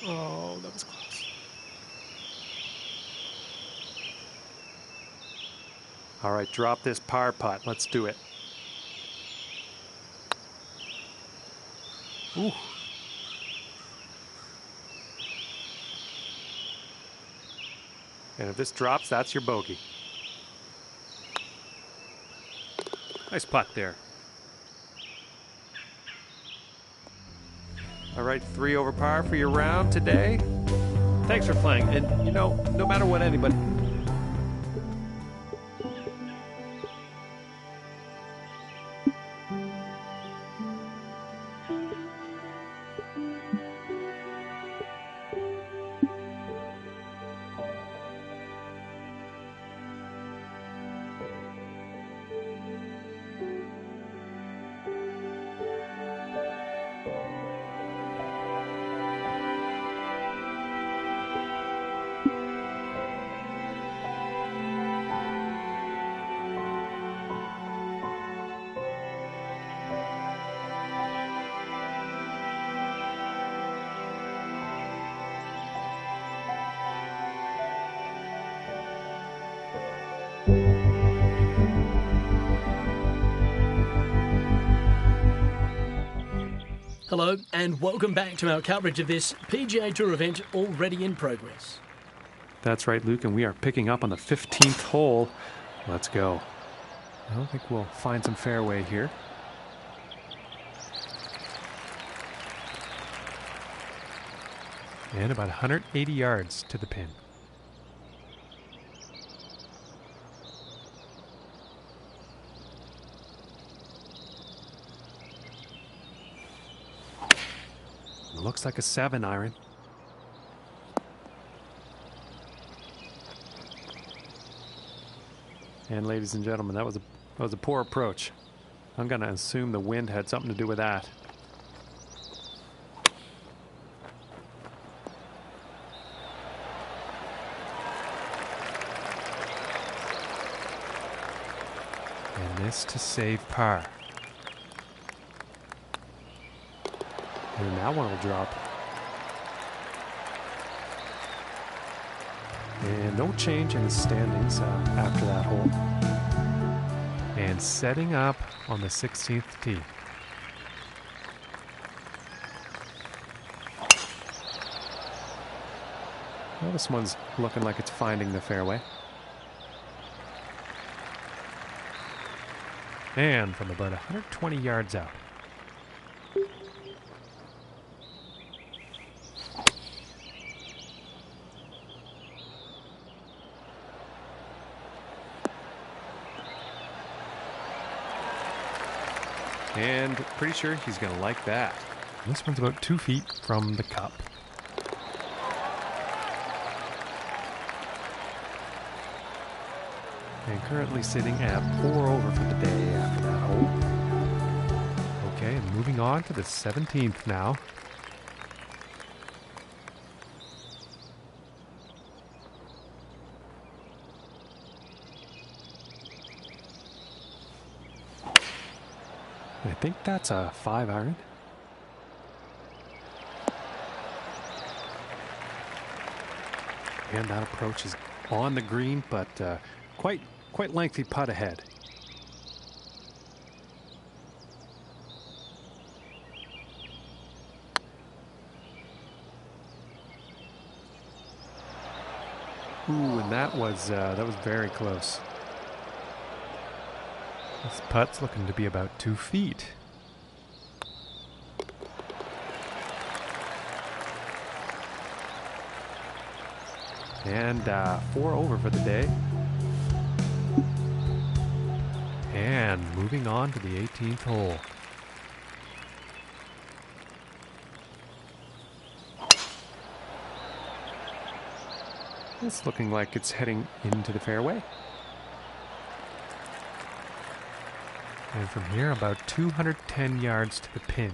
Oh, that was close. All right, drop this par putt. Let's do it. Ooh. And if this drops, that's your bogey. Nice putt there. All right, 3 over par for your round today. Thanks for playing. And, you know, no matter what anybody... Hello and welcome back to our coverage of this PGA Tour event already in progress. That's right, Luke, and we are picking up on the 15th hole. Let's go. I don't think we'll find some fairway here. And about 180 yards to the pin. Looks like a 7-iron. And ladies and gentlemen, that was a poor approach. I'm going to assume the wind had something to do with that. And this to save par. And that one will drop. And no change in the standings after that hole. And setting up on the 16th tee. Well, this one's looking like it's finding the fairway. And from about 120 yards out. And pretty sure he's going to like that. This one's about 2 feet from the cup. And currently sitting at 4 over for the day after that hole. Okay, and moving on to the 17th now. I think that's a 5-iron. And that approach is on the green, but quite lengthy putt ahead. Ooh, and that was very close. This putt's looking to be about 2 feet. And 4 over for the day. And moving on to the 18th hole. It's looking like it's heading into the fairway. And from here, about 210 yards to the pin.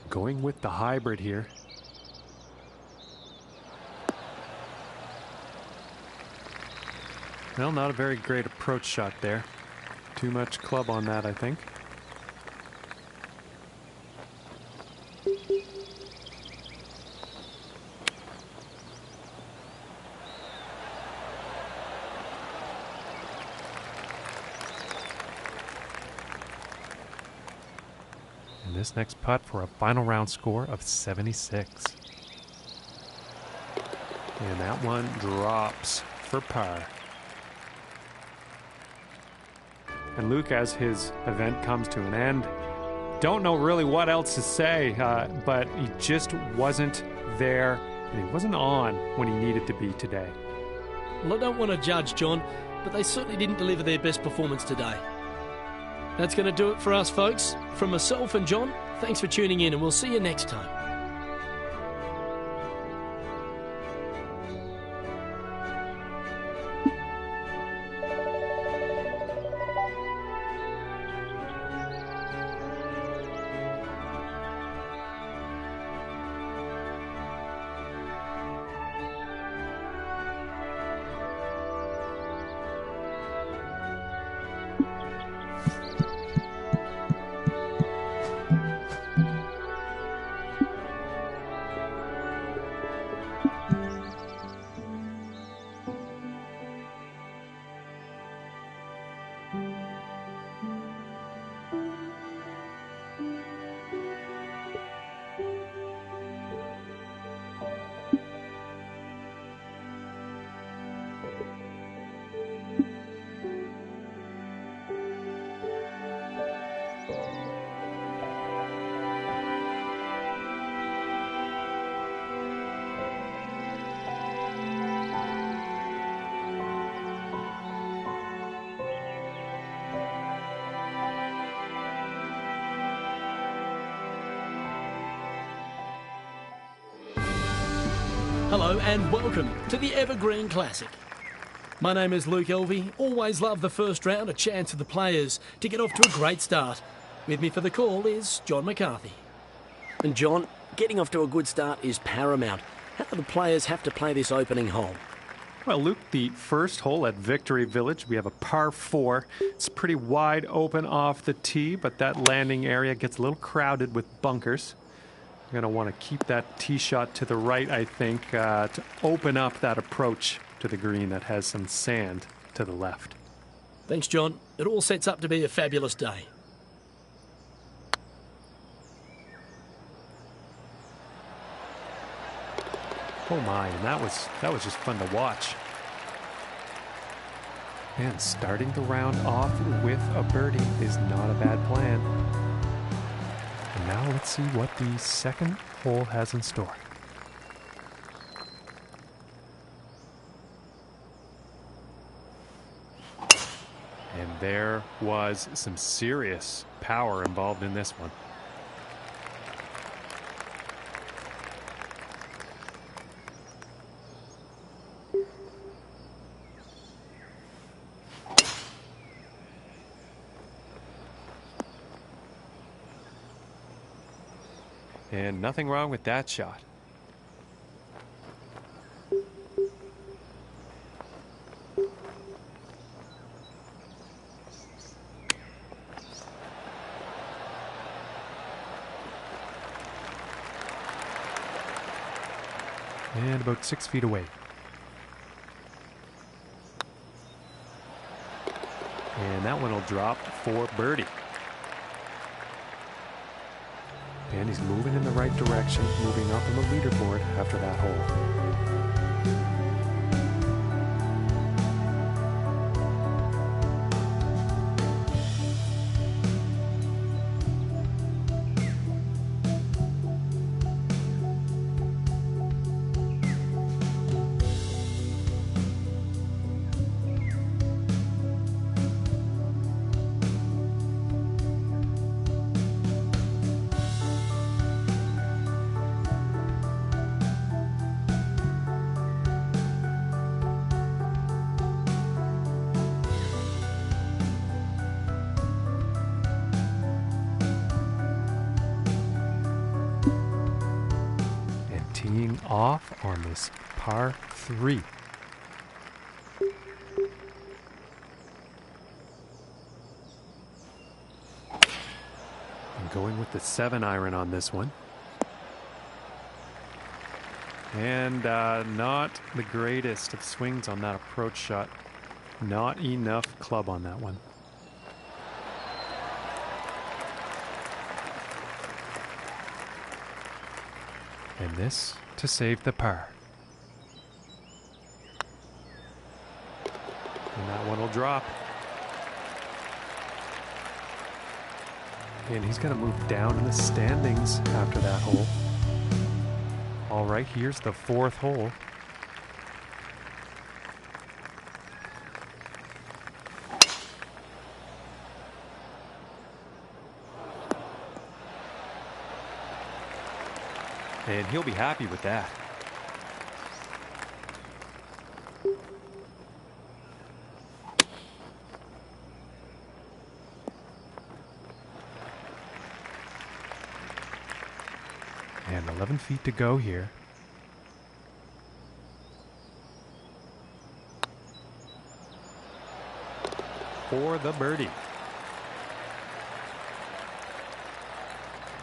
Going with the hybrid here. Well, not a very great approach shot there. Too much club on that, I think. And this next putt for a final round score of 76. And that one drops for par. And Luke, as his event comes to an end, don't know really what else to say, but he just wasn't there, and he wasn't on when he needed to be today. Well, I don't want to judge, John, but they certainly didn't deliver their best performance today. That's going to do it for us, folks. From myself and John, thanks for tuning in, and we'll see you next time. Hello and welcome to the Evergreen Classic. My name is Luke Elvey. Always love the first round, a chance for the players to get off to a great start. With me for the call is John McCarthy. And John, getting off to a good start is paramount. How do the players have to play this opening hole? Well, Luke, the first hole at Victory Village, we have a par 4. It's pretty wide open off the tee, but that landing area gets a little crowded with bunkers. You're going to want to keep that tee shot to the right, I think, to open up that approach to the green that has some sand to the left. Thanks, John. It all sets up to be a fabulous day. Oh my, and that was just fun to watch. And starting the round off with a birdie is not a bad plan. And now let's see what the second hole has in store. And there was some serious power involved in this one. And nothing wrong with that shot. And about 6 feet away. And that one will drop for birdie. And he's moving in the right direction, moving up on the leaderboard after that hole. Teeing off on this par 3. Going with the 7-iron on this one. And not the greatest of swings on that approach shot. Not enough club on that one. And this to save the par. And that one will drop. And he's going to move down in the standings after that hole. All right, here's the 4th hole. And he'll be happy with that. And 11 feet to go here. For the birdie.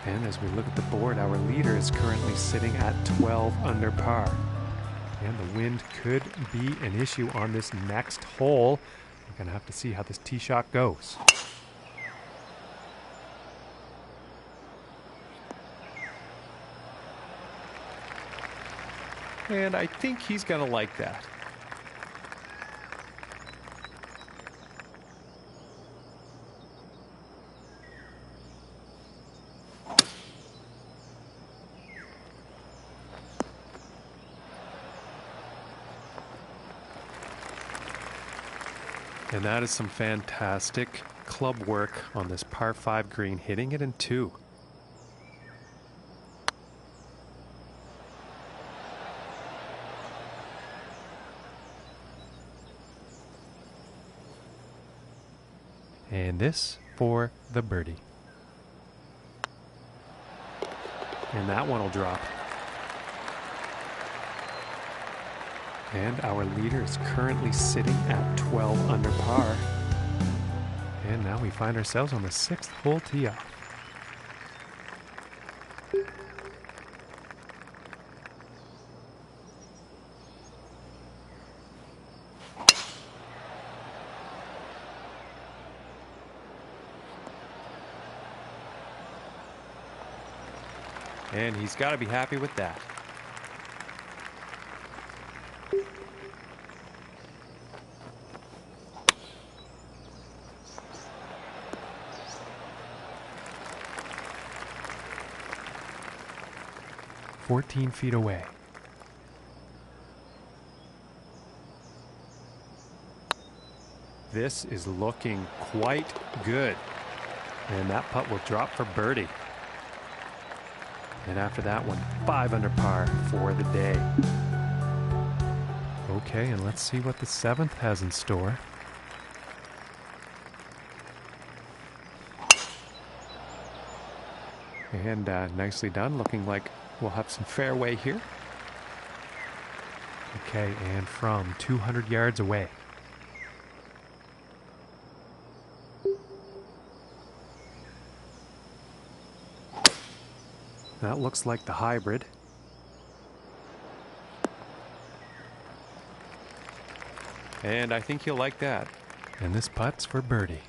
And as we look at the board, our leader is currently sitting at 12 under par. And the wind could be an issue on this next hole. We're going to have to see how this tee shot goes. And I think he's going to like that. And that is some fantastic club work on this par 5 green, hitting it in 2. And this for the birdie. And that one will drop. And our leader is currently sitting at 12 under par. And now we find ourselves on the 6th hole tee off. And he's got to be happy with that. "14 feet away. This is looking quite good. And that putt will drop for birdie. And after that one, 5 under par for the day. Okay, and let's see what the 7th has in store. And nicely done, looking like we'll have some fairway here. Okay, and from 200 yards away. That looks like the hybrid. And I think he'll like that. And this putt's for birdie.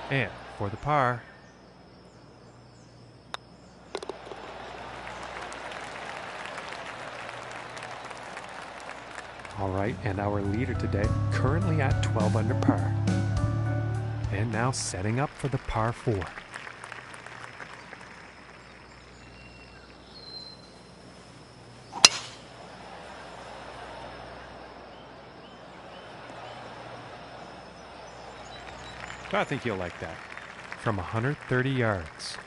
And for the par. All right, and our leader today currently at 12 under par. And now setting up for the par 4. I think he'll like that. From 130 yards.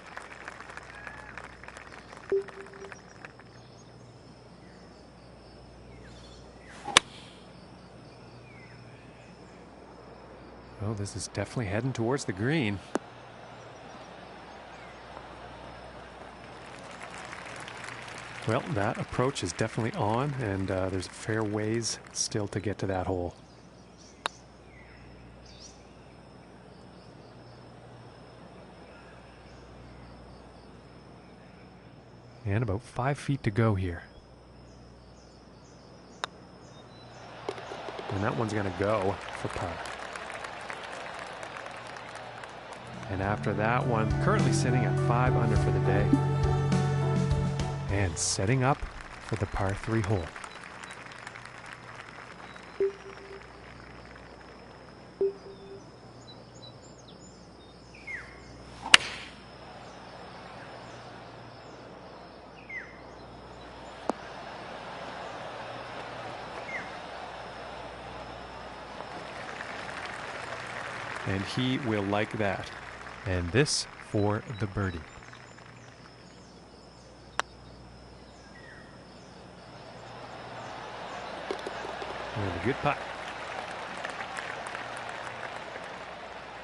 Oh, this is definitely heading towards the green. Well, that approach is definitely on, and there's a fair ways still to get to that hole. And about 5 feet to go here. And that one's going to go for par. And after that one, currently sitting at 5 under for the day. And setting up for the par 3 hole. And he will like that. And this for the birdie. And a good putt.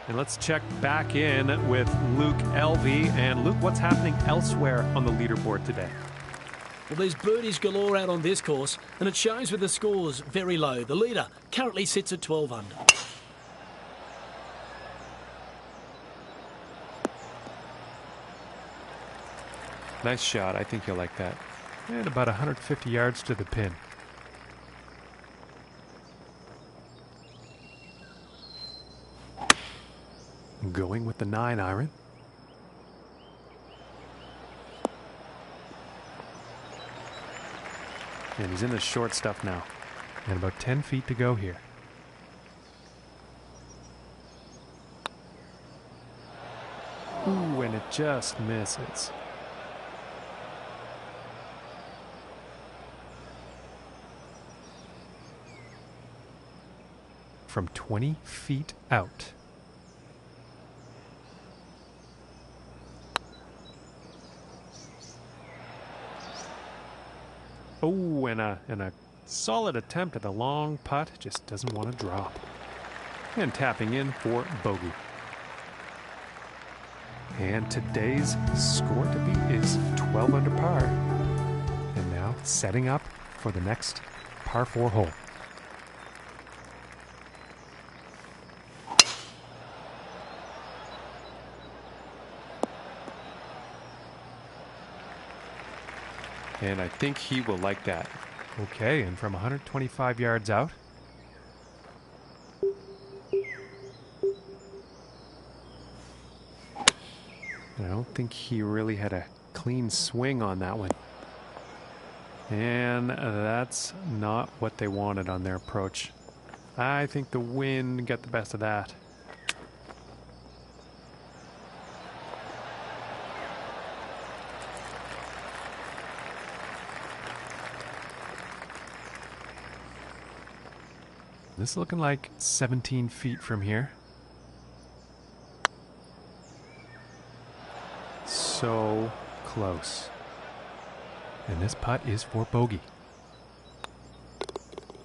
And let's check back in with Luke Elvey. And Luke, what's happening elsewhere on the leaderboard today? Well, there's birdies galore out on this course, and it shows with the scores very low. The leader currently sits at 12 under. Nice shot. I think you'll like that. And about 150 yards to the pin. Going with the 9-iron. And he's in the short stuff now. And about 10 feet to go here. Ooh, and it just misses. From 20 feet out. Oh, and a solid attempt at a long putt. Just doesn't want to drop. And tapping in for bogey. And today's score to beat is 12 under par. And now setting up for the next par 4 hole. And I think he will like that. Okay, and from 125 yards out. I don't think he really had a clean swing on that one. And that's not what they wanted on their approach. I think the wind got the best of that. This is looking like 17 feet from here. So close. And this putt is for bogey.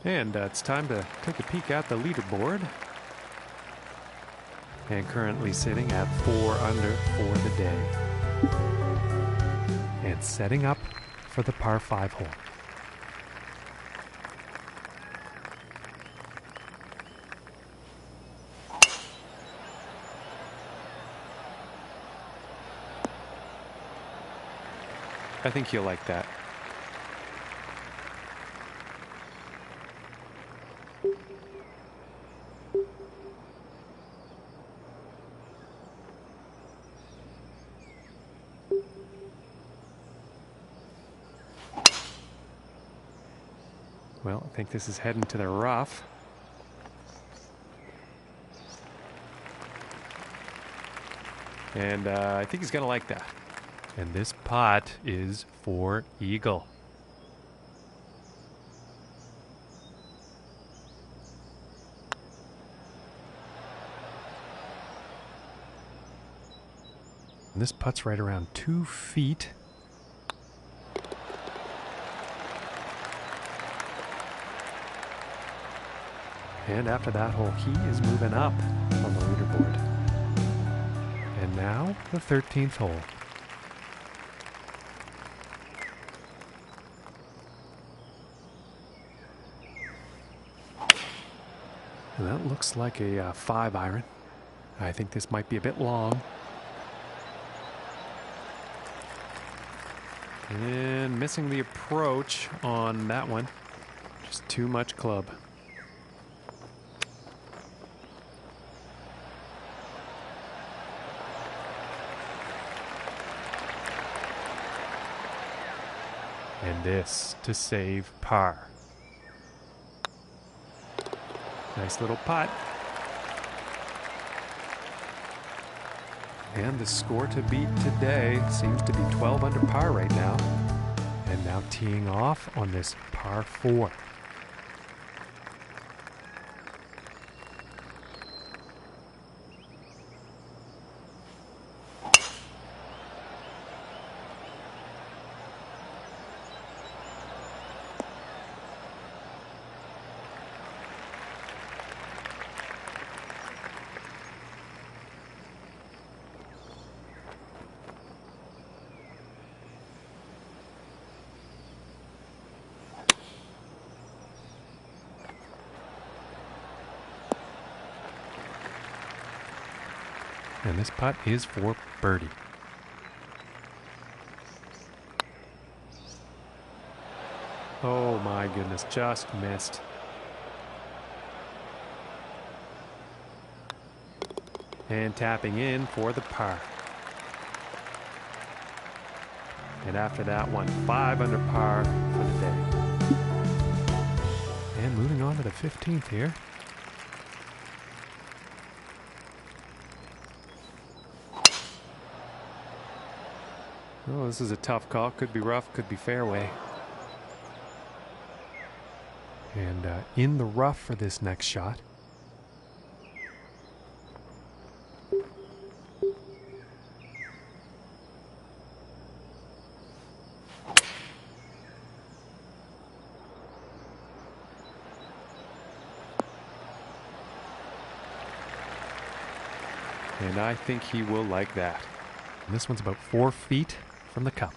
And it's time to take a peek at the leaderboard. And currently sitting at 4 under for the day. And setting up for the par 5 hole. I think you'll like that. Well, I think this is heading to the rough. And I think he's going to like that. And this putt is for eagle. And this putt's right around 2 feet. And after that hole, he is moving up on the leaderboard. And now the 13th hole. And that looks like a 5 iron. I think this might be a bit long. And missing the approach on that one. Just too much club. And this to save par. Nice little putt. And the score to beat today seems to be 12 under par right now. And now teeing off on this par 4. And this putt is for birdie. Oh my goodness, just missed. And tapping in for the par. And after that one, 5 under par for the day. And moving on to the 15th here. Oh, this is a tough call. Could be rough, could be fairway. And in the rough for this next shot. And I think he will like that. And this one's about 4 feet from the cup.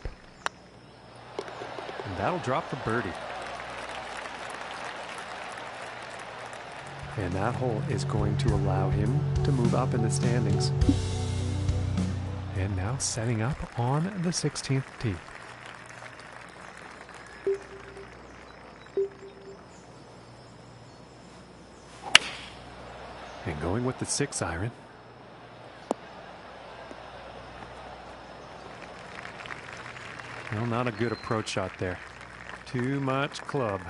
And that'll drop the birdie. And that hole is going to allow him to move up in the standings. And now setting up on the 16th tee. And going with the 6 iron. Well, not a good approach shot there. Too much club.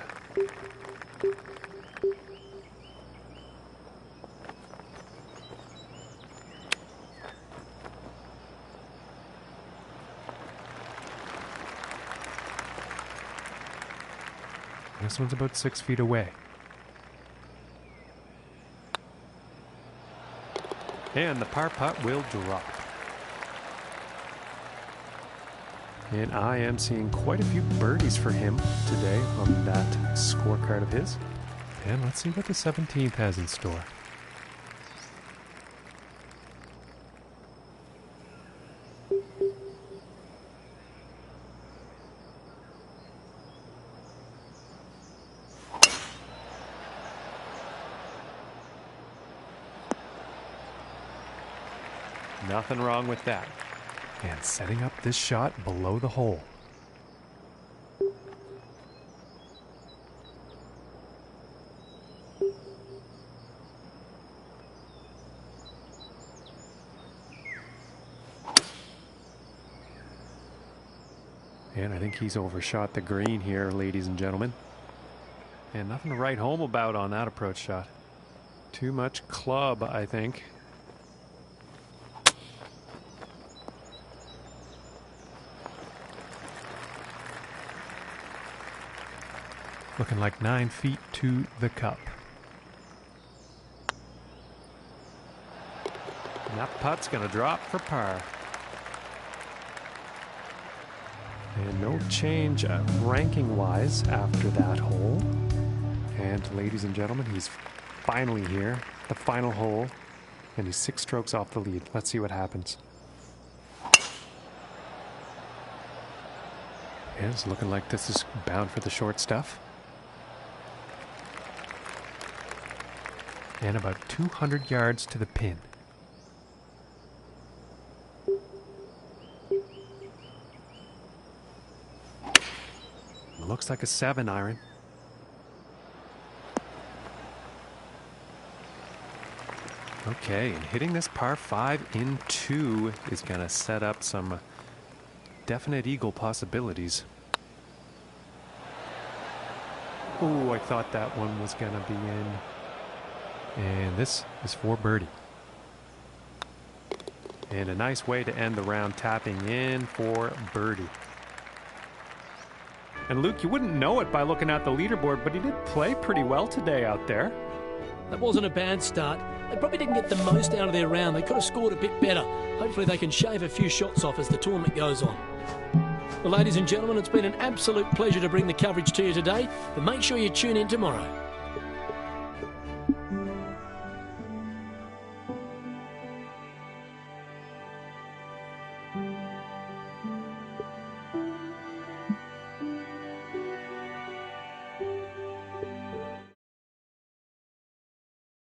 This one's about 6 feet away. And the par putt will drop. And I am seeing quite a few birdies for him today on that scorecard of his. And let's see what the 17th has in store. Nothing wrong with that. And setting up this shot below the hole. And I think he's overshot the green here, ladies and gentlemen. And nothing to write home about on that approach shot. Too much club, I think. Looking like 9 feet to the cup. And that putt's going to drop for par. And no change ranking-wise after that hole. And ladies and gentlemen, he's finally here, the final hole, and he's 6 strokes off the lead. Let's see what happens. And it's looking like this is bound for the short stuff. And about 200 yards to the pin. Looks like a 7-iron. Okay, and hitting this par 5 in 2 is going to set up some definite eagle possibilities. Oh, I thought that one was going to be in. And this is for birdie. And a nice way to end the round, tapping in for birdie. And Luke, you wouldn't know it by looking at the leaderboard, but he did play pretty well today out there. That wasn't a bad start. They probably didn't get the most out of their round. They could have scored a bit better. Hopefully they can shave a few shots off as the tournament goes on. Well, ladies and gentlemen, it's been an absolute pleasure to bring the coverage to you today, but make sure you tune in tomorrow.